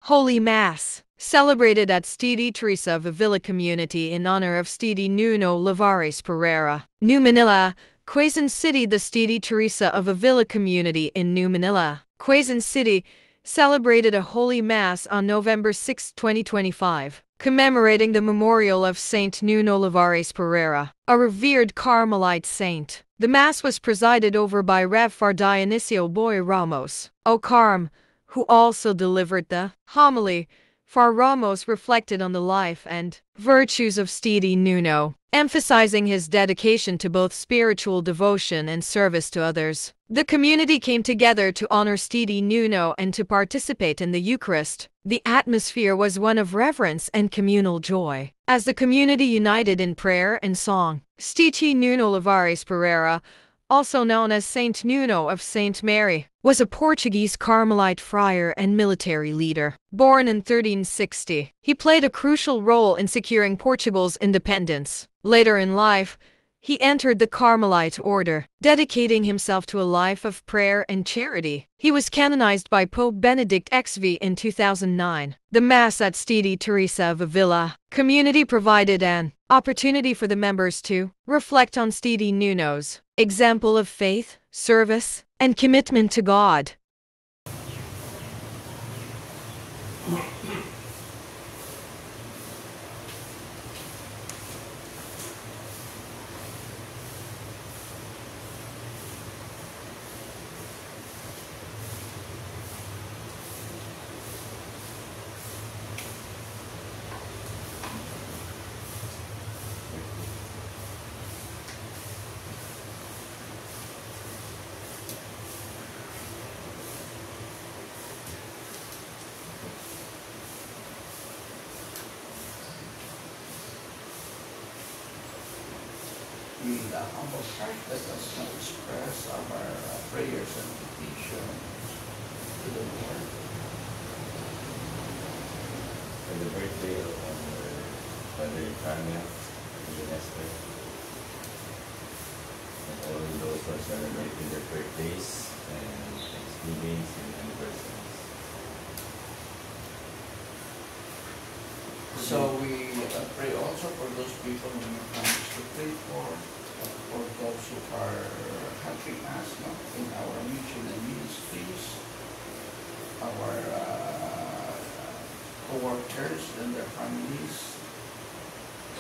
Holy Mass, celebrated at Stidi Teresa of Avila Community in honor of Stidi Nuno Lavares Pereira, New Manila, Quezon City. The Stidi Teresa of Avila Community in New Manila, Quezon City, celebrated a Holy Mass on November 6, 2025, commemorating the memorial of Saint Nuno Lavares Pereira, a revered Carmelite saint. The Mass was presided over by Rev. Fr. Dionisio Boy Ramos, O Carm, who also delivered the homily. Fr. Ramos reflected on the life and virtues of Stidi Nuno, emphasizing his dedication to both spiritual devotion and service to others. The community came together to honor Stidi Nuno and to participate in the Eucharist. The atmosphere was one of reverence and communal joy, as the community united in prayer and song. Stidi Nuno Lavares Pereira, also known as Saint Nuno of Saint Mary, was a Portuguese Carmelite friar and military leader. Born in 1360, he played a crucial role in securing Portugal's independence. Later in life, he entered the Carmelite order, dedicating himself to a life of prayer and charity. He was canonized by Pope Benedict XVI in 2009. The Mass at Stidi Teresa of Avila Community provided an opportunity for the members to reflect on Stidi Nuno's example of faith, service, and commitment to God. In the humble heart, let us now express our prayers and petitions to the Lord. For the birthday of our Father Carmel and Esther, and all those who are celebrating their birthdays and Thanksgivings and anniversaries. So we pray also for those people who we promise to pray for those who are helping us in our mission and ministries, our co-workers and their families,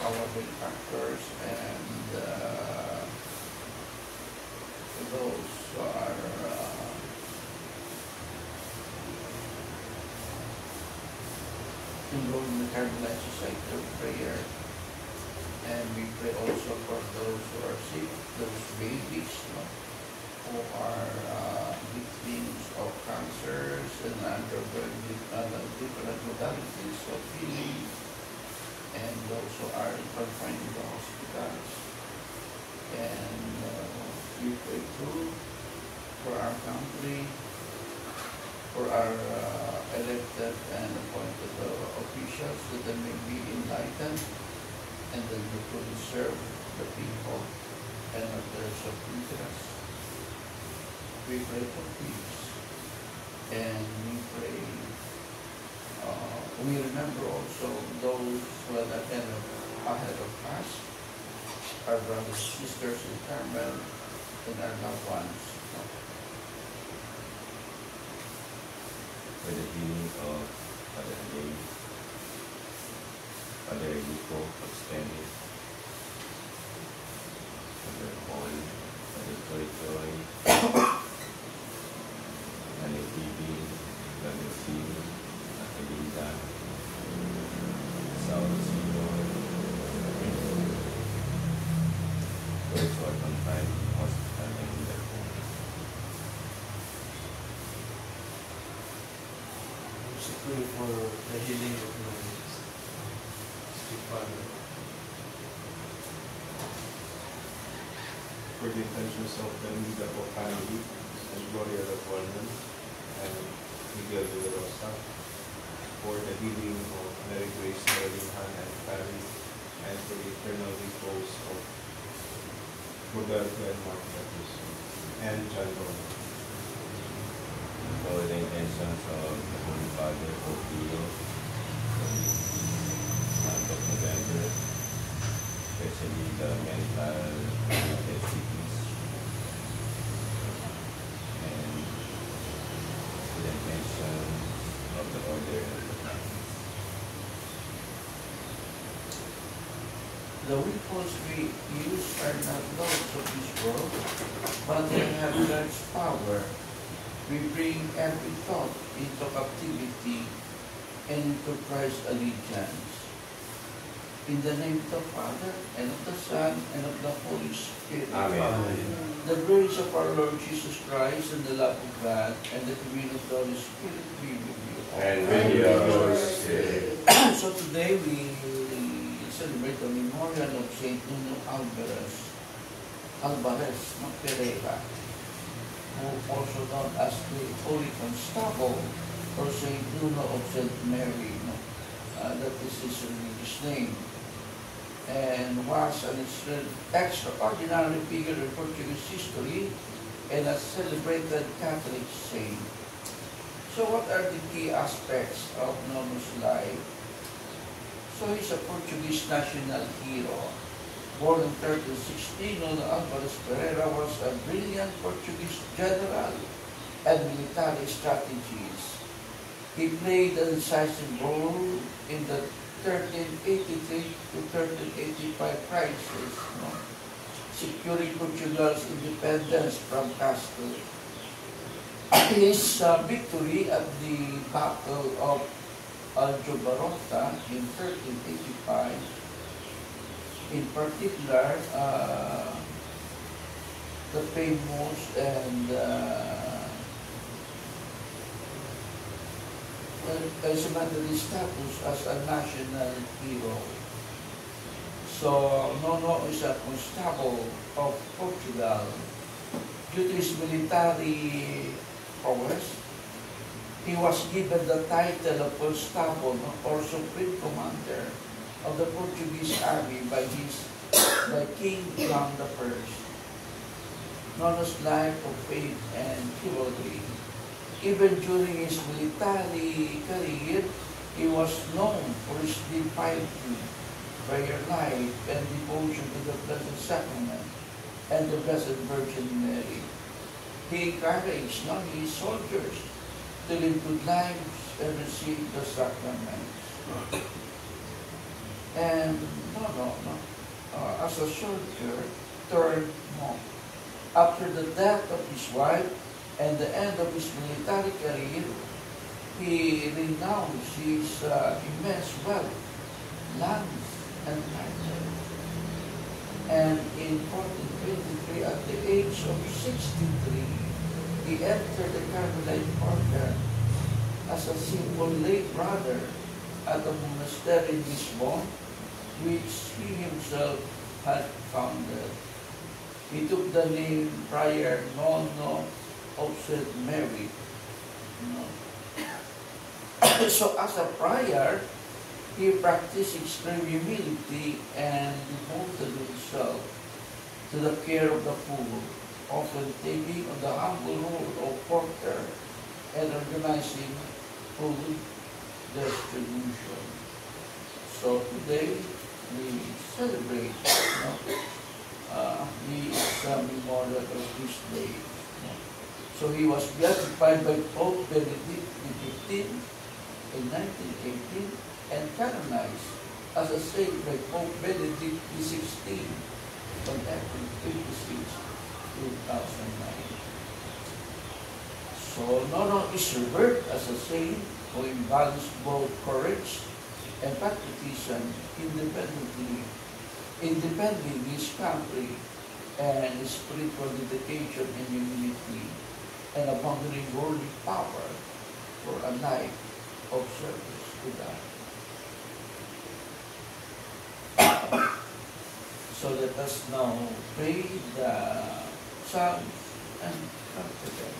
our benefactors, and those who are enrolled in the Carmelite Society of Prayer. And we pray also for those who are sick, those babies who are victims of cancers and undergoing different modalities of healing, and those who are confined in the hospitals. And we pray too for our country, for our elected and appointed officials, that they may be enlightened and that they could serve the people and not their self-interest. We pray for peace, and we pray, we remember also those who are ahead of us, our brothers and sisters in Carmel, and our loved ones. For the healing of Father Jay, Father Rico of Stanley, Father Paul, Father Toy Toy, Father Phoebe, Father Phil, Father Linda, Saul Sino, those who are confined in hospital and in their home. Pray for the healing of my stepfather. For the intentions of the Lidapo family, and Gloria Laguardo, and Miguel de la Rosa, for the healing of Mary Grace Marilhan and family, and for the eternal repose of Roberto and Martha and John Roman. For the intentions of the Holy Father, Pope Leo, The weapons we use are not those of this world, but they have God's power. We bring every thought into captivity and into Christ's allegiance. In the name of the Father, and of the Son, and of the Holy Spirit. Amen. The grace of our Lord Jesus Christ, and the love of God, and the communion of the Holy Spirit be with you. And with your spirit. So today we celebrate the memorial of Saint Nuno Alvarez Pereira, who also known as the Holy Constable, or Saint Nuno of St. Mary. That is his religious name, and was an extraordinary figure in Portuguese history and a celebrated Catholic saint. So what are the key aspects of Nuno's life? So he's a Portuguese national hero. Born in 1316, Nuno Alvarez Pereira was a brilliant Portuguese general and military strategist. He played a decisive role in the 1383 to 1385 crisis, securing Portugal's independence from Castile. His victory at the Battle of Aljubarrota in 1385, in particular, the famous and cemented his status as a national hero. So Nuno is a constable of Portugal. Due to his military prowess, he was given the title of Constable or Supreme Commander of the Portuguese army by King John I. Nuno's life of faith and chivalry. Even during his military career, he was known for his deep piety, prayer life, and devotion to the Blessed Sacrament and the Blessed Virgin Mary. He encouraged his soldiers to live good lives and receive the sacraments. And as a soldier turned monk. After the death of his wife and the end of his military career, he renounced his immense wealth, lands, and titles. And in 1423, at the age of 63, he entered the Carmelite order as a simple lay brother at a monastery in Lisbon, which he himself had founded. He took the name Friar Nuno of St. Mary. So as a friar, he practiced extreme humility and devoted himself to the care of the poor, often taking on the humble role of porter and organizing food distribution. So today we celebrate the memorial of his day. So he was beatified by Pope Benedict XV in 1918 and canonized as a saint by Pope Benedict XVI on April 26, 2009. So Nuno is revered as a saint who embodies both courage and patriotism independing his country and his spiritual dedication and humility and abandoning worldly power for a life of service to God. So let us now pray the Psalms and come together.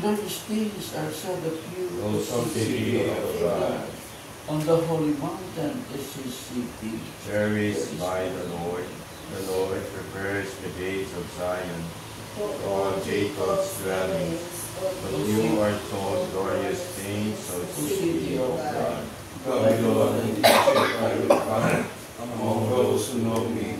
Lord, these things are said of you, O city of God, on the holy mountain is his city. cherished by the Lord prepares the gates of Zion, all Jacob's dwellings. But you are told glorious things, O city of God. Ikaw, Lord, ang teacher I will find among those who know me.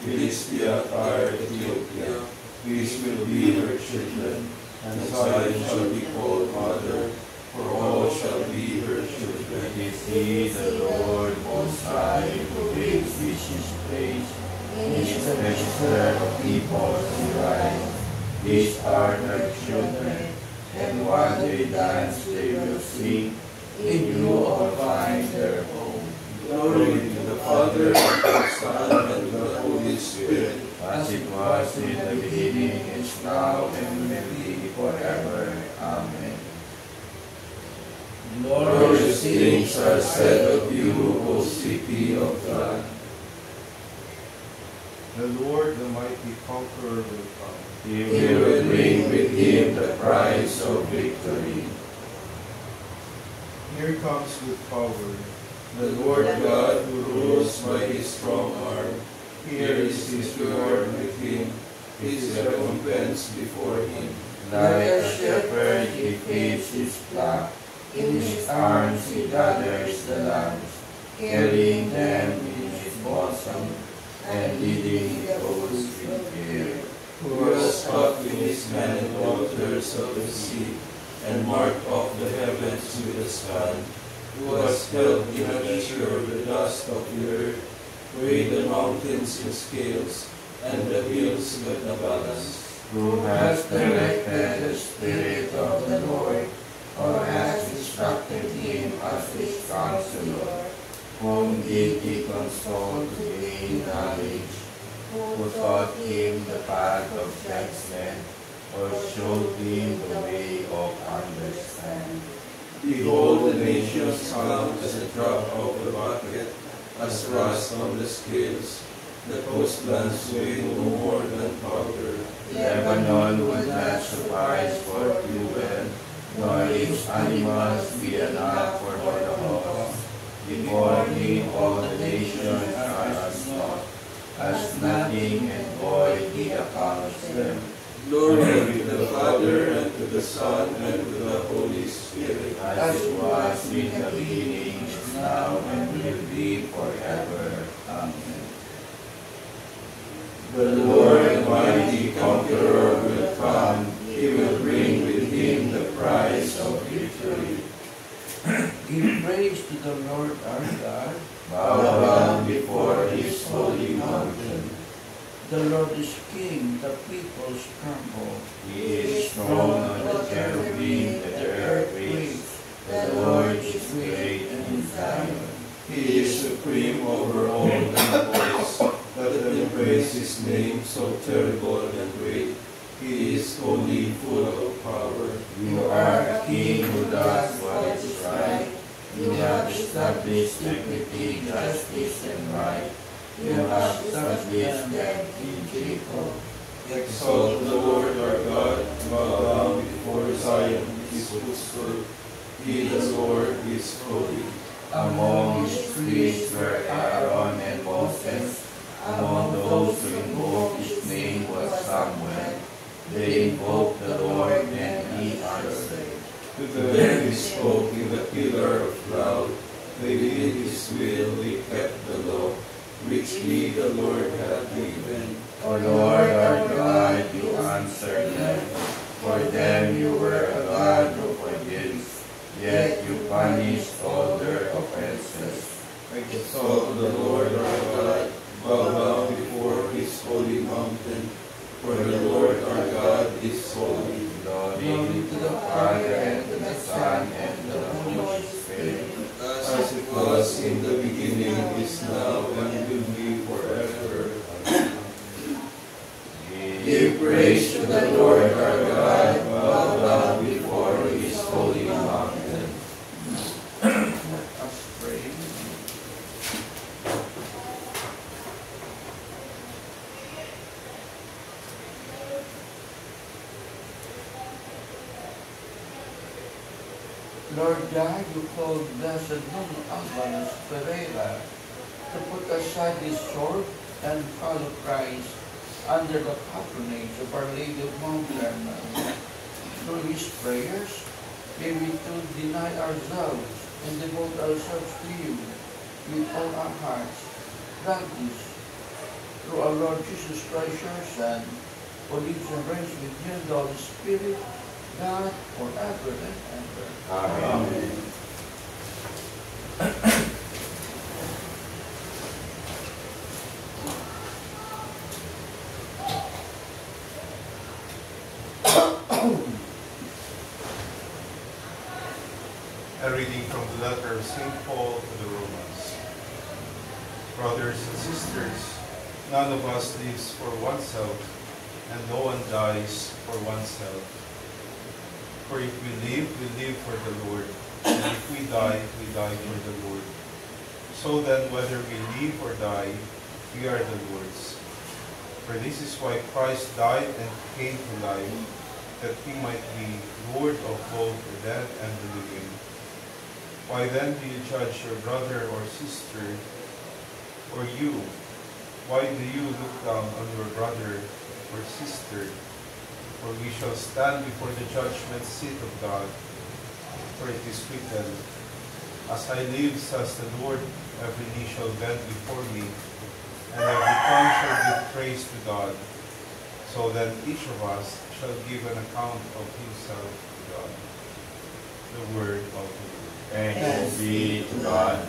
Philistia, Tyre, Ethiopia. These will be her children, and Zion shall be called mother, for all shall be her children. It is he, the Lord Most High, who gives which is praise. In his register of peoples he rides. These are her children, and while they dance they will sing. In you all find their home. Glory to the Father, and to the Son, and to the Holy Spirit, as it was in the beginning, is now, and will be forever. Amen. Glorious things are said of you, O city of God. The Lord, the mighty conqueror, will come. He will bring with him the prize of victory. Here comes with power The Lord God who rules by his strong arm. Here is his reward with him, his recompense before him. Like a shepherd he feeds his flock. In his arms he gathers the lambs, carrying them in his bosom, and leading the goats with care. Who has taught in his hand the waters of the sea, and marked off the heavens with the sun. Who has held in a measure the dust of the earth, weighed the mountains in scales, and the hills with the balance. Who has directed the Spirit of the Lord, or has instructed him as his counselor? Whom did he consult to gain knowledge? Who taught him the path of judgment, or showed him the way of understanding? Behold, the nations come as a drop of the bucket, as rust on the scales. The coastlands weigh no more than powder. Lebanon would not suffice for fuel, nor its animals be enough for the host. Before him all the nations are as naught, as nothing, and void he accounts them. Glory to the Father, and to the Son, and to the Holy Spirit, as it was in the beginning, is now, and will be forever. Amen. The Lord mighty conqueror will come. He will bring with him the prize of victory. Give praise to the Lord our God. Bow down before his holy mountain. The Lord is King, the peoples tremble. He is strong on the cherubim, the earth quakes. The Lord is great in Zion. He is supreme over all peoples. Let them praise his name, so terrible and great. He is holy, full of power. You are a king who does what is right. You have established equity, justice, and right. You have established them in Jacob. Exalt the Lord our God, bow down before Zion, his footstool. He, the Lord, is holy. Among his priests were Aaron and Moses. Among those who invoked his name was Samuel. They invoked the Lord, and he answered. To them he spoke in the pillar of cloud. They did his will, they kept the law, which he, the Lord, had given. O Lord our God, you answered them. For them you were a God who forgives, yet you punished all their offenses. Exalt the Lord our God, bow down before his holy mountain, for the Lord our God is holy. Glory to the Father, and to the Son, and to the Holy Spirit, as it was in the beginning, is now, and will be forever. Give praise to the Lord our God, bow down before his holy mountain. Let us pray. Lord God, you called Blessed Nuno Alvarez Pereira to put aside his sword and follow Christ under the patronage of Our Lady of Mount Carmel. Through his prayers, may we too deny ourselves and devote ourselves to you with all our hearts. Grant this through our Lord Jesus Christ, your Son, who lives and reigns with you and the Holy Spirit, God, forever and ever. Amen. A reading from the letter of St. Paul to the Romans. Brothers and sisters, none of us lives for oneself, and no one dies for oneself. For if we live for the Lord, and if we die for the Lord. So then, whether we live or die, we are the Lord's. For this is why Christ died and came to life, that he might be Lord of both the dead and the living. Why then do you judge your brother or sister? Or you, why do you look down on your brother or sister? For we shall stand before the judgment seat of God. For it is written, As I live, says the Lord, every knee shall bend before me, and every tongue shall give praise to God. So then each of us shall give an account of himself to God. The word of the Lord. Thanks be to God.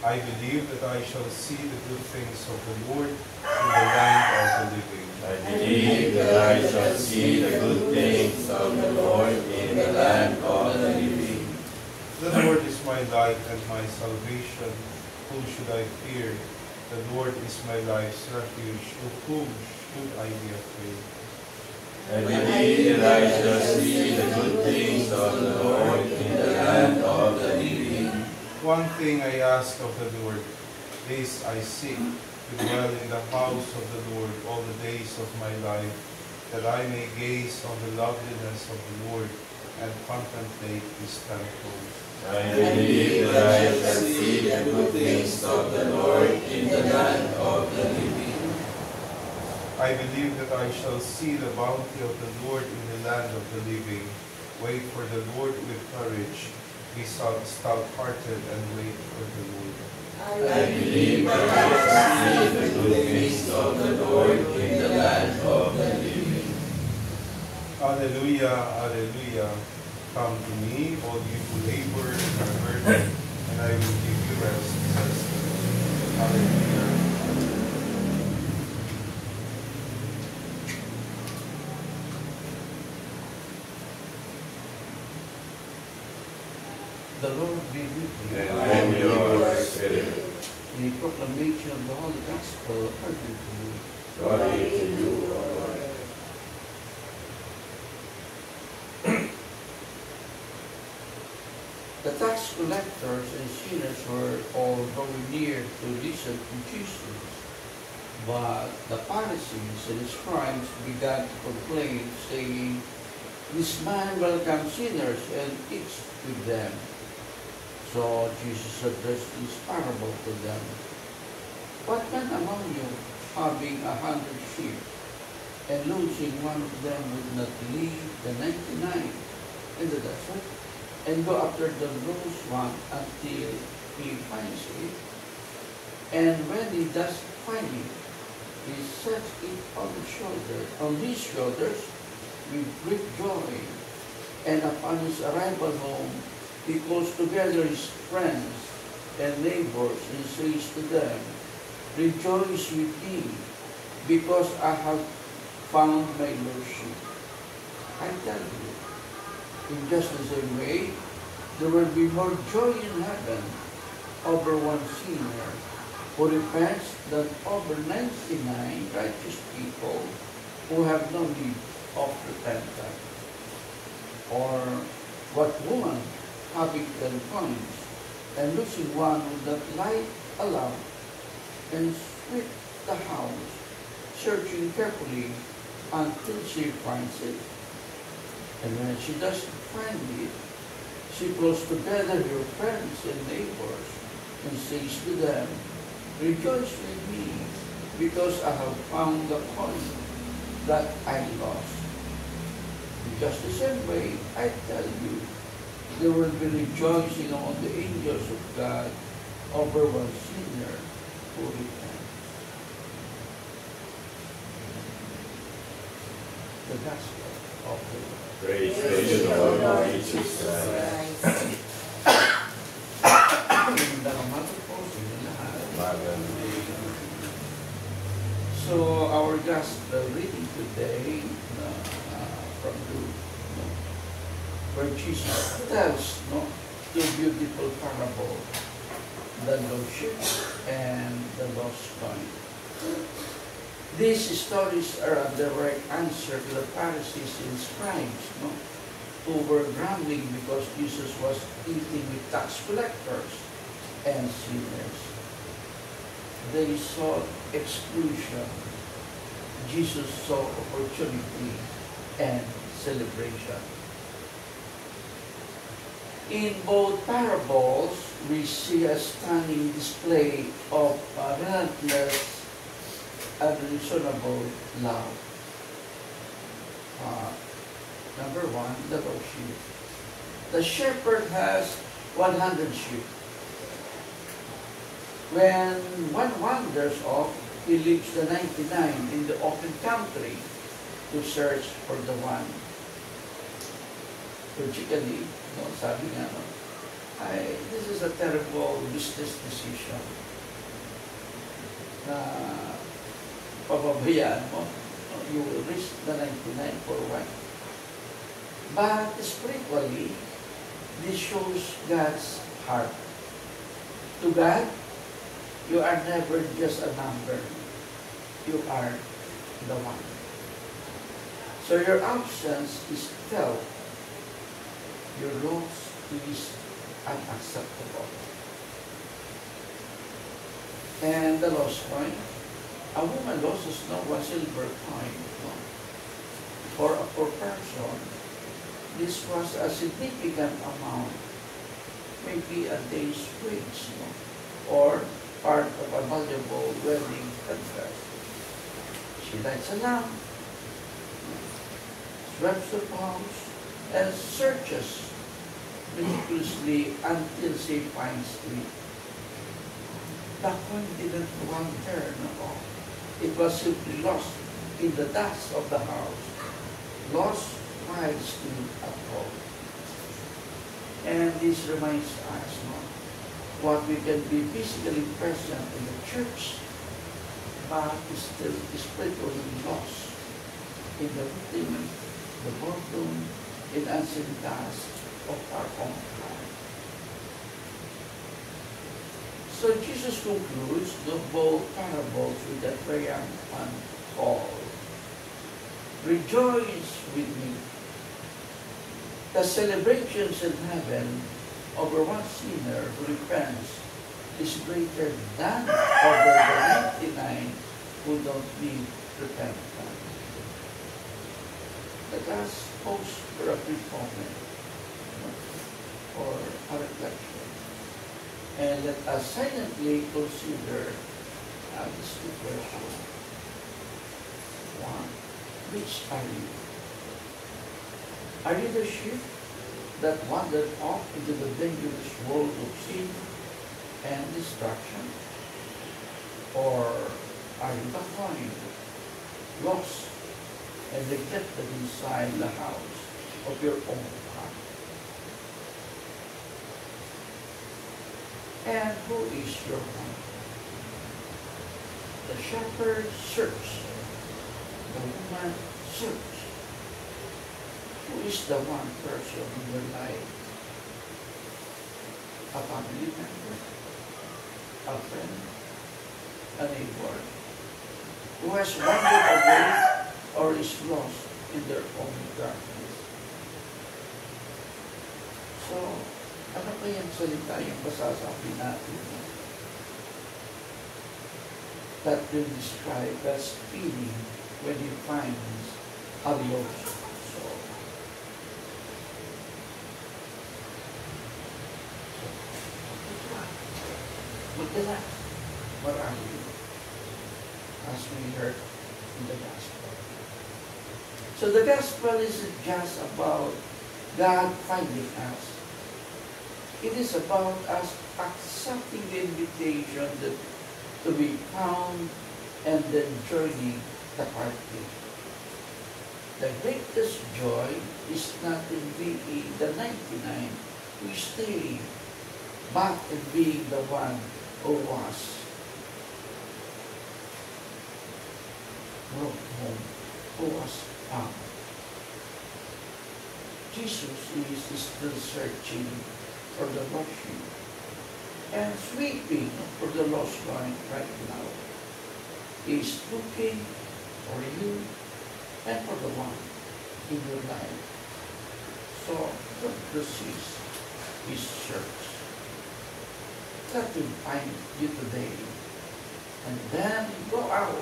I believe that I shall see the good things of the Lord in the land of the living. I believe that I shall see the good things of the Lord in the land of the living. The Lord is my light and my salvation. Whom should I fear? The Lord is my life's refuge. Of whom should I be afraid? I believe that I shall see the good things of the Lord in the land of the living. One thing I ask of the Lord, this I seek, to dwell in the house of the Lord all the days of my life, that I may gaze on the loveliness of the Lord and contemplate his temple. I believe that I shall see the good things of the Lord in the land of the living. I believe that I shall see the bounty of the Lord in the land of the living. Wait for the Lord with courage. Be stout-hearted and wait for the Lord. I believe that I shall see the good things of the Lord in the land of the living. Alleluia, alleluia. Come to me, all you who labor and are burdened, and I will give you rest, says the Lord. Alleluia. The Lord be with you. And with your spirit. The proclamation of the Holy Gospel according to you. Glory to you, O Lord. The tax collectors and sinners were all drawing near to listen to Jesus. But the Pharisees and the scribes began to complain, saying, This man welcomes sinners and eats with them. So Jesus addressed this parable to them. What man among you, having 100 sheep, and losing one of them, would not leave the 99 in the desert, and go after the lost one until he finds it? And when he does find it, he sets it on his shoulders with great joy. And upon his arrival home, he calls together his friends and neighbors and says to them, Rejoice with me, because I have found my lost sheep. I tell you, in just the same way, there will be more joy in heaven over one sinner who repents than over 99 righteous people who have no need of repentance. Or what woman, having 10 coins, and losing one, would not light a lamp and sweep the house, searching carefully until she finds it? And when she doesn't find it, she calls together her friends and neighbors and says to them, Rejoice with me, because I have found the coin that I lost. In just the same way, I tell you, there will be rejoicing among the angels of God over one sinner who repents. the gospel of the Lord. Praise to you, Lord Jesus Christ. So our gospel reading today from Luke, where Jesus tells two beautiful parables, the lost sheep and the lost coin. These stories are a direct answer to the Pharisees and scribes, who were grumbling because Jesus was eating with tax collectors and sinners. They saw exclusion. Jesus saw opportunity and celebration. In both parables, we see a stunning display of relentless and reasonable love. Number one, the lost sheep. The shepherd has 100 sheep. When one wanders off, he leaves the 99 in the open country to search for the one. Logically, sabi nga, this is a terrible business decision na pababayaan mo. You will risk the 99 for one. But spiritually, this shows God's heart. To God, you are never just a number. You are the one. So your absence is felt. Your loss is unacceptable. And the lost coin, a woman loses no one silver coin. For a poor person, this was a significant amount, maybe a day's wage, or part of a valuable wedding contract. She lights a lamp, sweeps the house, and searches meticulously until she finds it. The coin didn't wander, It was simply lost in the dust of the house. Lost while still at home. And this reminds us, what we can be physically present in the church, but still spiritually lost in the routine, the boredom, in unseen tasks of our own life. So Jesus concludes the both parables with a triumphant call. Rejoice with me. The celebrations in heaven over one sinner who repents is greater than over the 99 who don't need repentance. Let us pause for a brief moment for a reflection. And let us silently consider this question. One, which are you? Are you the sheep that wandered off into the dangerous world of sin and destruction? Or are you the coin, lost and neglected inside the house of your own heart? And who is your one? The shepherd searched. The woman searched. Who is the one person in your life? A family member? A friend? A neighbor? Who has wandered away or is lost in their own darkness? So, ano kayang salita yung masasabi natin that will describe God's feeling when He finds a lost soul? Magdala, marami, as we heard in the gospel. So the gospel isn't just about God finding us. It is about us accepting the invitation to be found and then joining the party. The greatest joy is not in being the 99 who stay, but in being the one who was brought home, who was found. Jesus is still searching for the lost sheep and sweeping for the lost one right now. He is looking for you and for the one in your life. So don't resist his search. Let him find you today. And then go out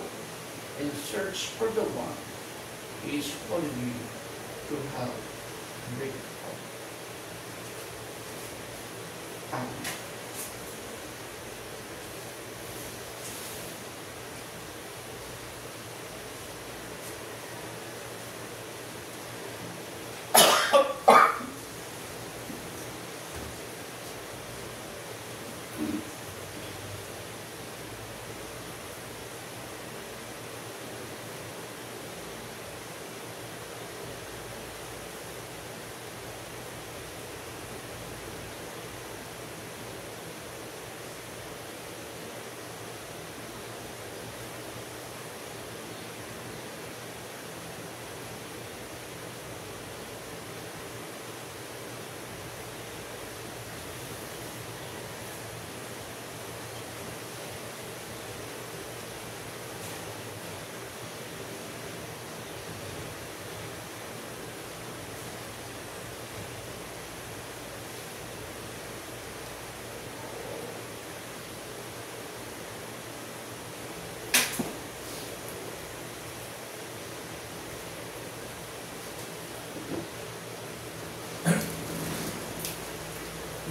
and search for the one he is calling you to help bring home. Amen.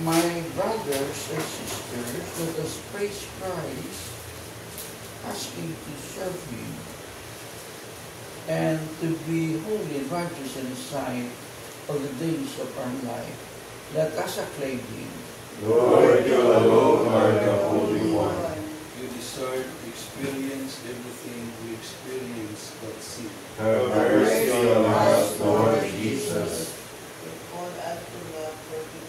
My brothers and sisters, let us praise Christ, asking to serve Him and to be holy and righteous in His sight all the days of our life. Let us acclaim Him. Lord, you alone are the Holy One. You deserve to experience everything we experience but see. Have mercy on us, Lord Jesus. All us to love perfectly.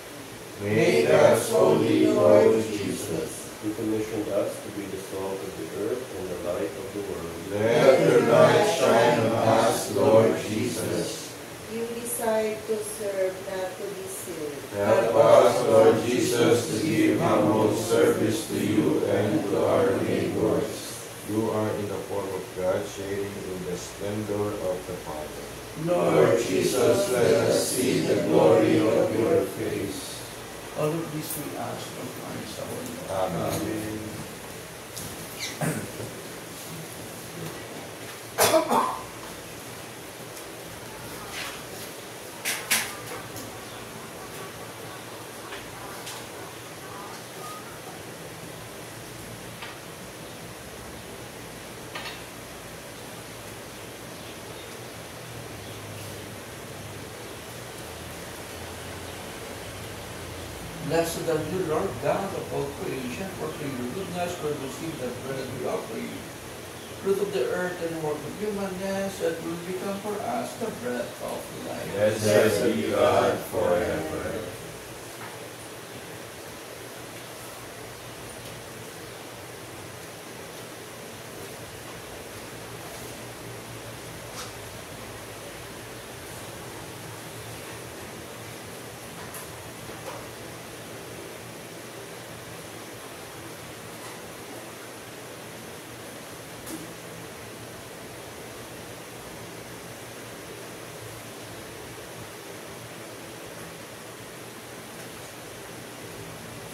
Make us holy, Lord Jesus. You commissioned us to be the salt of the earth and the light of the world. Let your light shine on us, Lord Jesus. You decide to serve, not to be served. Help us, Lord Jesus, to give humble service to you and to our neighbors. You are in the form of God, sharing in the splendor of the Father. Lord Jesus, let us see the glory of your face. all of this we ask of Christ our Lord. Amen. Blessed are you, Lord God of all creation, for through your goodness we receive the bread we offer you. Fruit of the earth and work of humanness, that will become for us the bread of life. Blessed be God forever.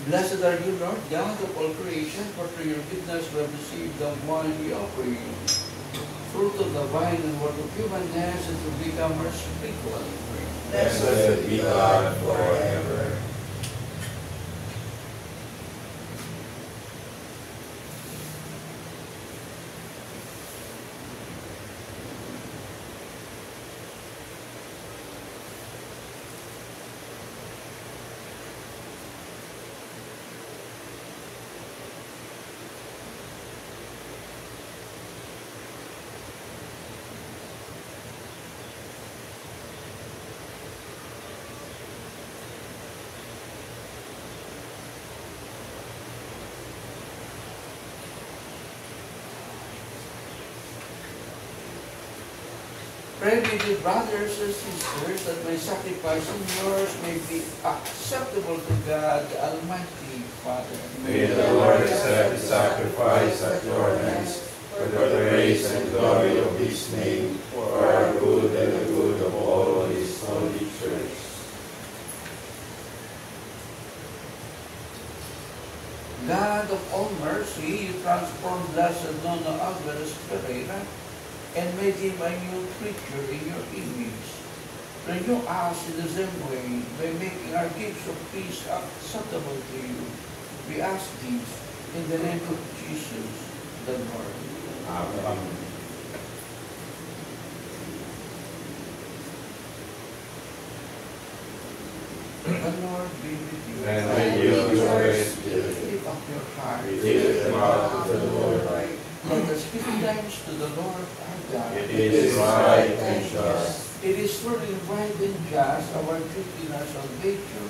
Blessed are you, Lord God of all creation, for through your goodness we have received the wine we offer you. Fruit of the vine and work of humanness, and to become our spiritual drink. Blessed be God forever. Pray with you, brothers and sisters, that my sacrifice and yours may be acceptable to God, the Almighty Father. May the Lord accept the sacrifice at your hands for the praise and glory of his name, for our good and the good of all his holy church. God of all mercy, you transformed Blessed Nona Alvarez Pereira and made him a new creature in your image. Renew us in the same way by making our gifts of peace acceptable to you. We ask this in the name of Jesus, the Lord. Amen. The Lord be with you. And with your spirit, Lift up your heart. we lift them up to the Lord. Let us give thanks to the Lord our God. It is right and just. It is truly right and just, our duty and our salvation,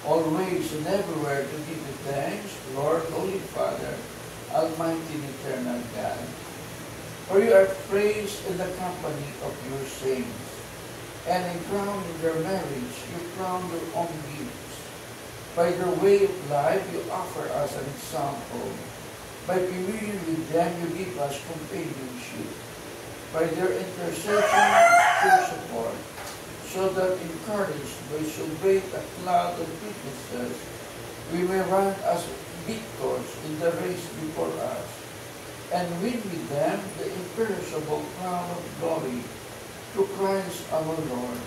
always and everywhere to give you thanks, Lord, Holy Father, Almighty and Eternal God. For you are praised in the company of your saints, and in crowning their marriage, you crown your own gifts. By their way of life, you offer us an example. By communion with them, you give us companionship. By their intercession, your support, so that encouraged by so great a cloud of witnesses, we may run as victors in the race before us, and win with them the imperishable crown of glory through Christ our Lord.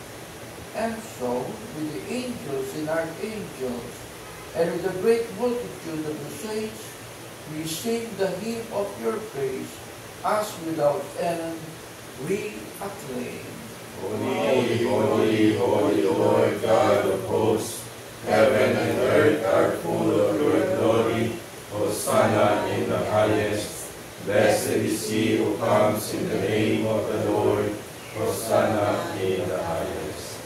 And so, with the angels and archangels, and with the great multitude of the saints, we sing the hymn of your praise, as without end we acclaim. Holy, holy, holy Lord God of hosts, heaven and earth are full of your glory. Hosanna in the highest. Blessed is he who comes in the name of the Lord. Hosanna in the highest.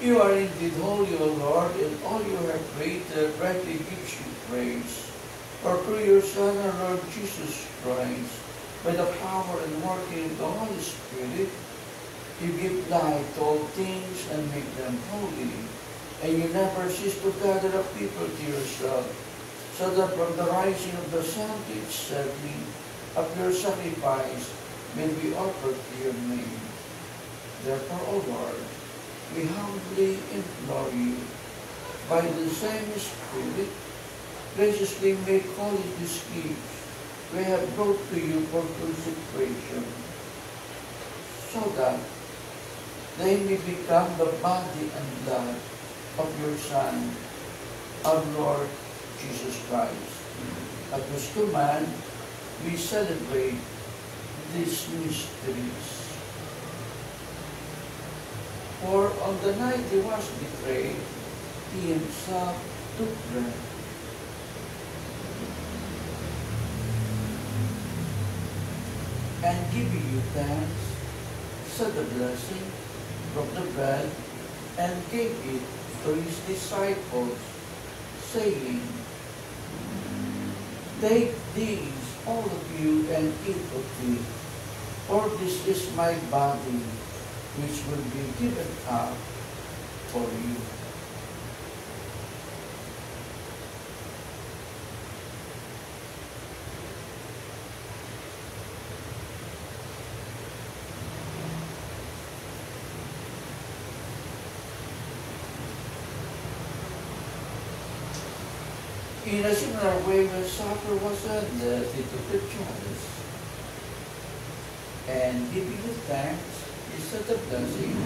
You are indeed holy, O Lord, and all you have created rightly gives you praise. For through your Son, our Lord Jesus Christ, by the power and working of the Holy Spirit, you give life to all things and make them holy. And you never cease to gather a people to yourself, so that from the rising of the sun to its setting, a pure sacrifice may be offered to your name. Therefore, O Lord, we humbly implore you, by the same Spirit, graciously make holy these gifts we have brought to you for consecration, so that they may become the body and blood of your Son, our Lord Jesus Christ. At whose command, we celebrate these mysteries. For on the night he was betrayed, he himself took bread. And giving you thanks, said the blessing, broke the bread, and gave it to his disciples, saying, Take these, all of you, and eat of it, for this is my body, which will be given up for you. In a similar way, when supper was ended, he took the chalice, and giving you thanks, he said the blessing,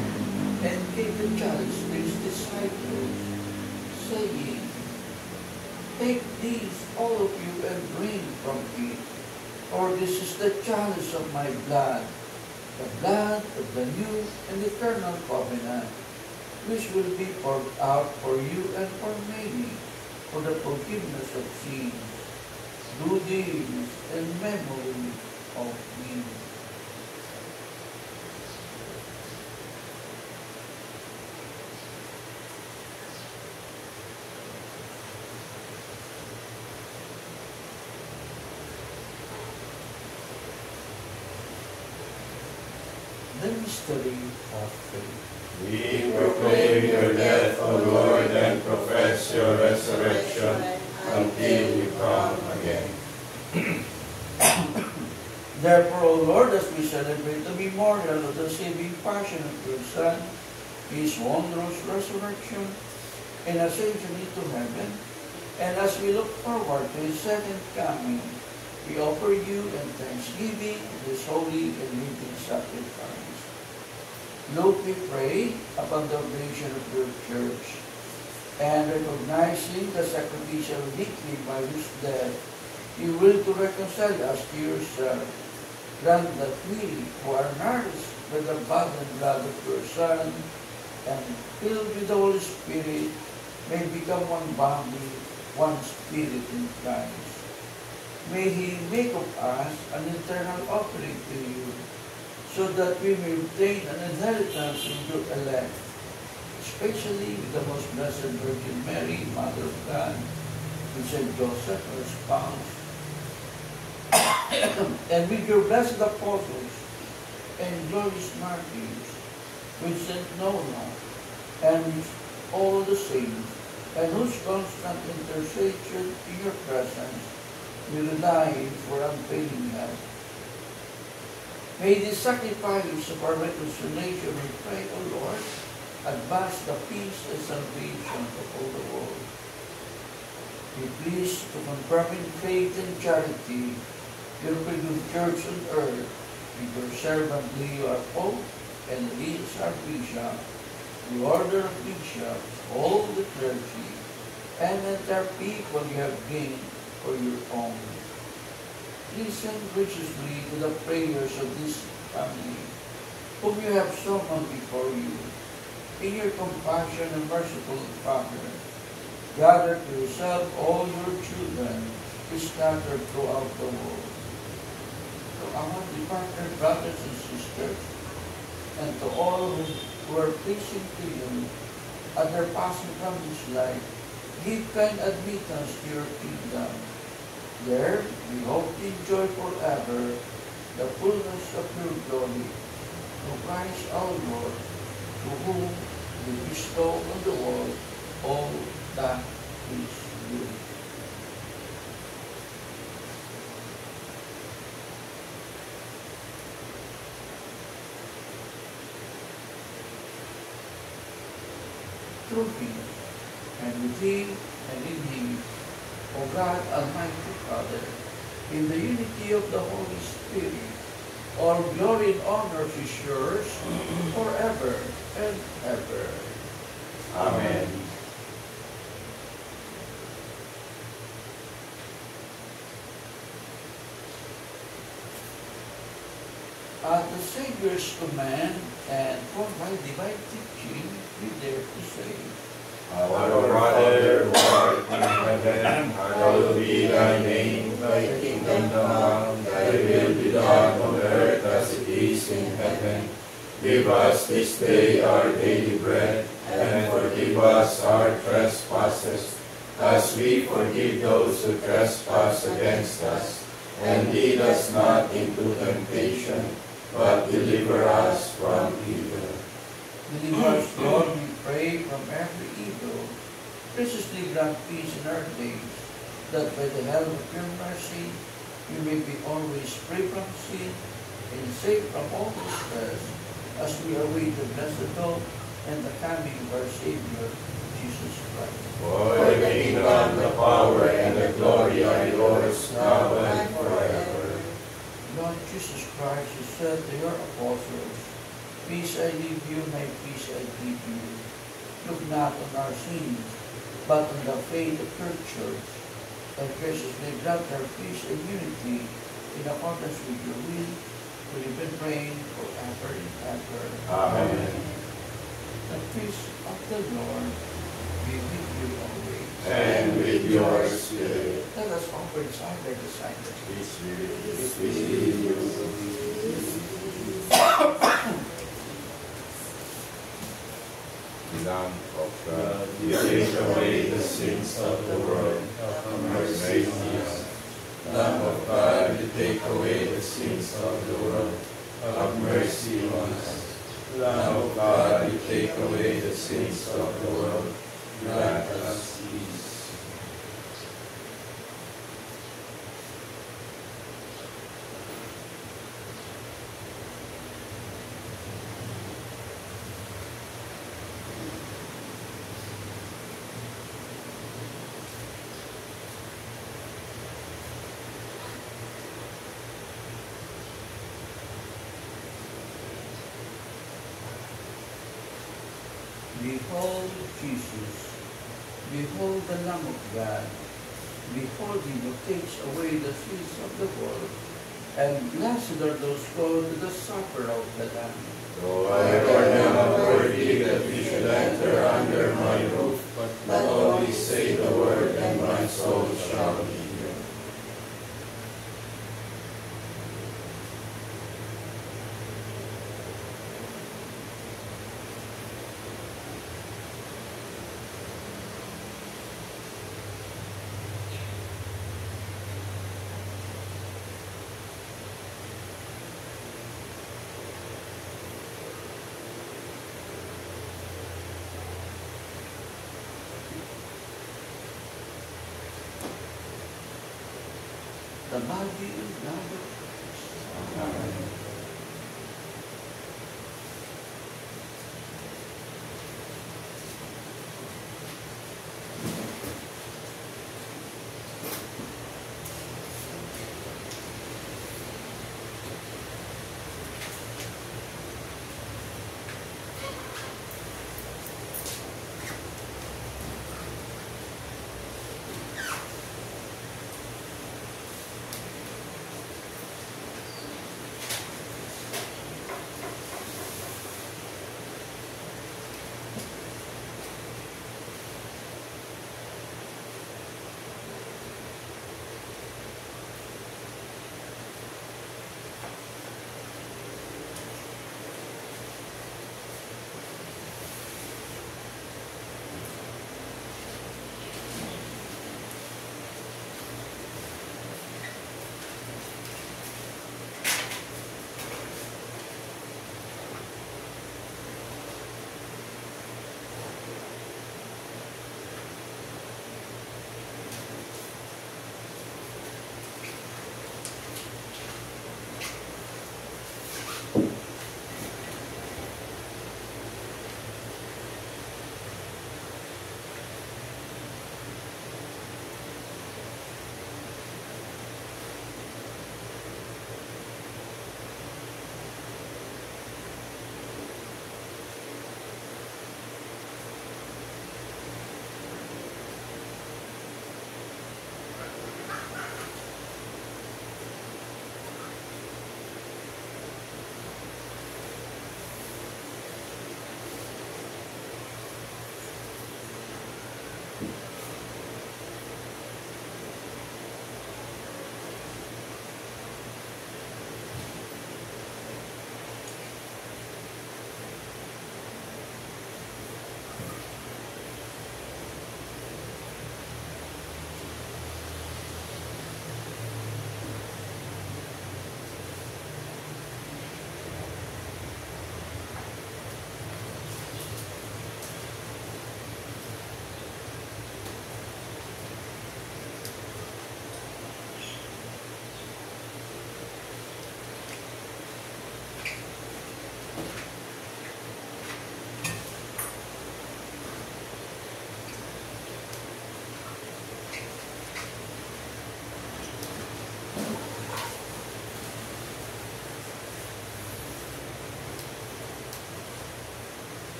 and gave the chalice to his disciples, saying, Take these, all of you, and drink from it, for this is the chalice of my blood, the blood of the new and eternal covenant, which will be poured out for you and for many, for the forgiveness of sins. Do this in memory of me. The mystery of faith. We proclaim your death, O Lord, and profess your resurrection until you come again. Therefore, O Lord, as we celebrate the memorial of the saving passion of your Son, his wondrous resurrection and ascension into heaven, and as we look forward to his second coming, we offer you in thanksgiving this holy and living sacrifice. Look, we pray, upon the oblation of your church, and recognizing the sacrificial victory by whose death you will to reconcile us to yourself, grant that we, who are nourished by the body and blood of your Son, and filled with the Holy Spirit, may become one body, one spirit in Christ. May he make of us an eternal offering to you, so that we may obtain an inheritance in your elect, especially with the most blessed Virgin Mary, Mother of God, with Saint Joseph, her spouse, and with your blessed apostles and glorious martyrs, with Saint Noah, and with all the saints, and whose constant intercession in your presence we rely for unfailing help. May the sacrifice of our reconciliation, we pray, O Lord, advance the peace and salvation of all the world. Be pleased to confirm in faith and charity your pilgrim church on earth, with your servant Leo our Pope, and Elias our Bishop, the order of bishops, all the clergy, and entire people you have gained for your own. Listen graciously to the prayers of this family, whom you have summoned before you. In your compassion and merciful Father, gather to yourself all your children scattered throughout the world. To our departed brothers and sisters, and to all who are pleasing to you at their passing from this life, give kind admittance to your kingdom. There we hope to enjoy forever the fullness of your glory. Through Christ our Lord, to whom we bestow on the world all that is good. Through him, and with him, and in him, O God, Almighty Father, in the unity of the Holy Spirit, all glory and honor is yours forever and ever. Amen. At the Savior's command and formed by divine teaching, we dare to say, Our Father, who art in heaven, hallowed be thy name. Thy kingdom come, thy will be done on earth as it is in heaven. Give us this day our daily bread, and forgive us our trespasses, as we forgive those who trespass against us. And lead us not into temptation, but deliver us from evil. Deliver us, Lord, we pray, from every evil. Graciously grant peace in our days, that by the help of your mercy, we may be always free from sin and safe from all distress, as we await the blessed hope and the coming of our Savior, Jesus Christ. For the kingdom, the power, and the glory are yours, now and forever. Lord Jesus Christ, you said to your apostles, peace I leave you, my peace I give you. Look not on our sins, but on the faith of your church, and graciously grant our peace and unity in accordance with your will, who live and reign forever and ever. Amen. The peace of the Lord be with you always. And with your spirit. Let us offer the sign by the sign of Peace be with you. Lamb of God, you take away the sins of the world. Have mercy on us. Lamb of God, you take away the sins of the world. Have mercy on us. Lamb of God, you take away the sins of the world, grant us peace. Behold Jesus, behold the Lamb of God, behold him who takes away the sins of the world, and blessed are those called to the supper of the Lamb. Though I am not worthy that you should enter under my roof, but only say the word, and my soul shall be healed. The body and blood of Christ.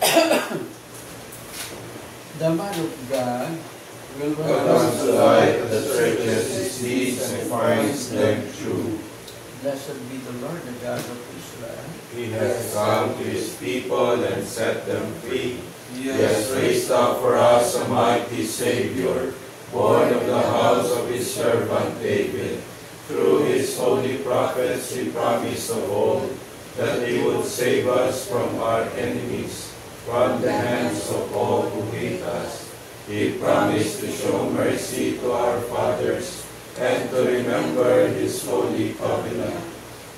Amen. The man of God will Comes to light that searches his deeds and finds them true. Blessed be the Lord, the God of Israel. He has come to his people and set them free. He has raised up for us a mighty Savior, born of the house of his servant David. Through his holy prophets he promised of old that he would save us from our enemies, from the hands of all who hate us. He promised to show mercy to our fathers and to remember His holy covenant.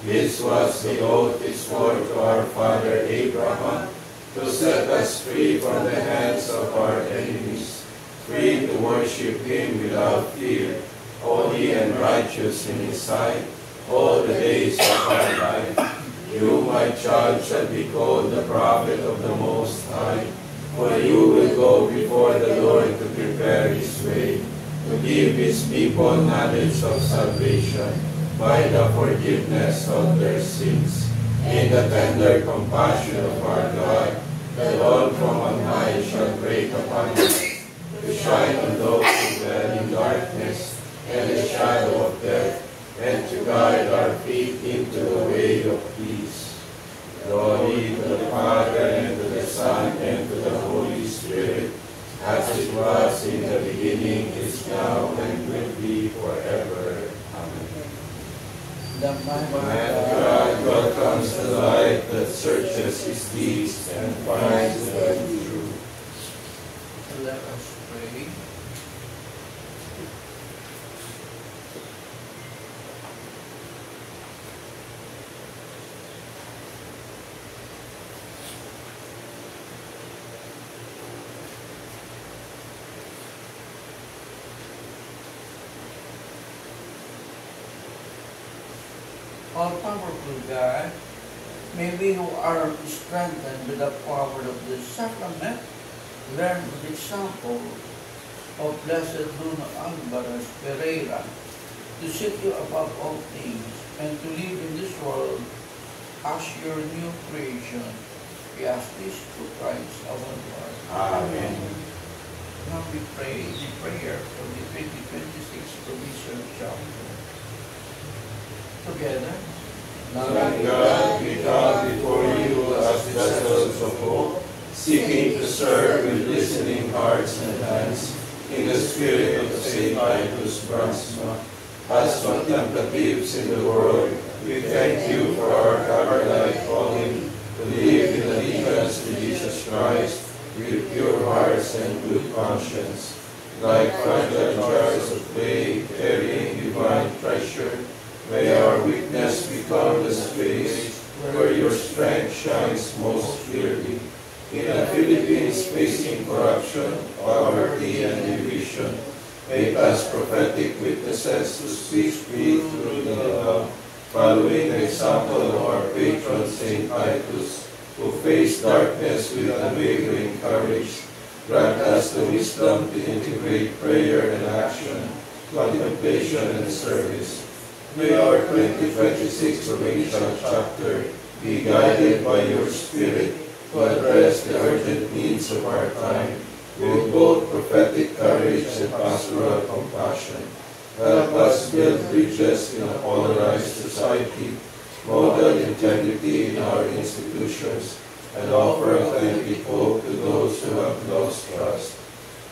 This was the oath He swore to our father Abraham, to set us free from the hands of our enemies, free to worship Him without fear, holy and righteous in His sight, all the days of our life. You, my child, shall be called the prophet of the Most High, for you will go before the Lord to prepare His way, to give His people knowledge of salvation by the forgiveness of their sins. In the tender compassion of our God, the Lord from on high shall break upon us, to shine on those who dwell in darkness and the shadow of death, and to guide our feet into the way of peace. Glory to the Father, and to the Son, and to the Holy Spirit, as it was in the beginning, is now, and will be forever. Amen. The man Man of God welcomes the light that searches his deeds and finds them true. Let us pray. All-powerful God, may we who are strengthened with the power of the sacrament learn the example of Blessed Bruno Alvarez Pereira to set you above all things and to live in this world as your new creation. We ask this through Christ our Lord. Amen. Now we pray the prayer for the 2026 provincial chapter. Together, Loving God, we come before you as vessels of hope, seeking to serve with listening hearts and hands, in the spirit of St. Vitus Bransma. As contemplatives in the world, we thank you for our God-like calling to live in allegiance to Jesus Christ with pure hearts and good conscience, like fragile jars of clay carrying divine treasure. May our weakness become the space where your strength shines most clearly. In the Philippines facing corruption, poverty, and division, make us prophetic witnesses to speak truth through the love, following the example of our patron St. Titus, who faced darkness with unwavering courage. Grant us the wisdom to integrate prayer and action, contemplation and service. May our 2026 provincial chapter be guided by your Spirit to address the urgent needs of our time with both prophetic courage and pastoral compassion. Help us build bridges in a polarized society, model integrity in our institutions, and offer authentic hope to those who have lost trust.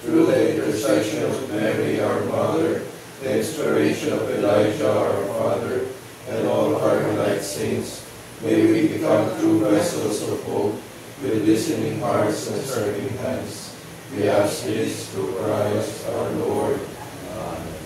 Through the intercession of Mary, our Mother, the inspiration of Elijah, our Father, and all Carmelite saints, may we become true vessels of hope with listening hearts and serving hands. We ask this through Christ our Lord. Amen.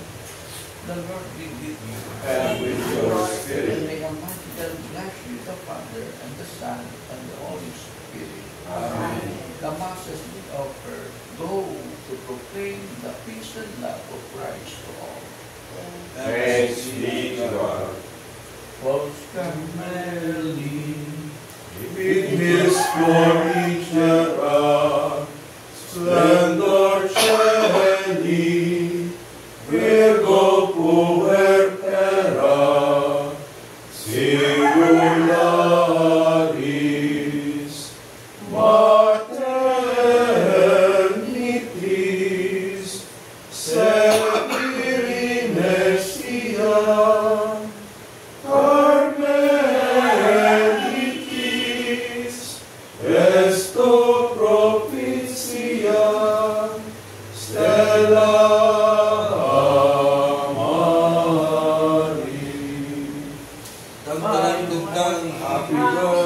the Lord be with you. And with your And spirit. may Almighty God bless you, the Father, and the Son, and the Holy Spirit. Amen. The Masses we offer go to proclaim the peace and love of Christ to all. Thanks be to God. Post-Carmeli, With His glory Gerard, splendor Celi, Virgo puerpera, Singularis, Mater Nitris, Sepirinestia, Carmelitis, Esto Propitia, Stella Maris. Happy birthday.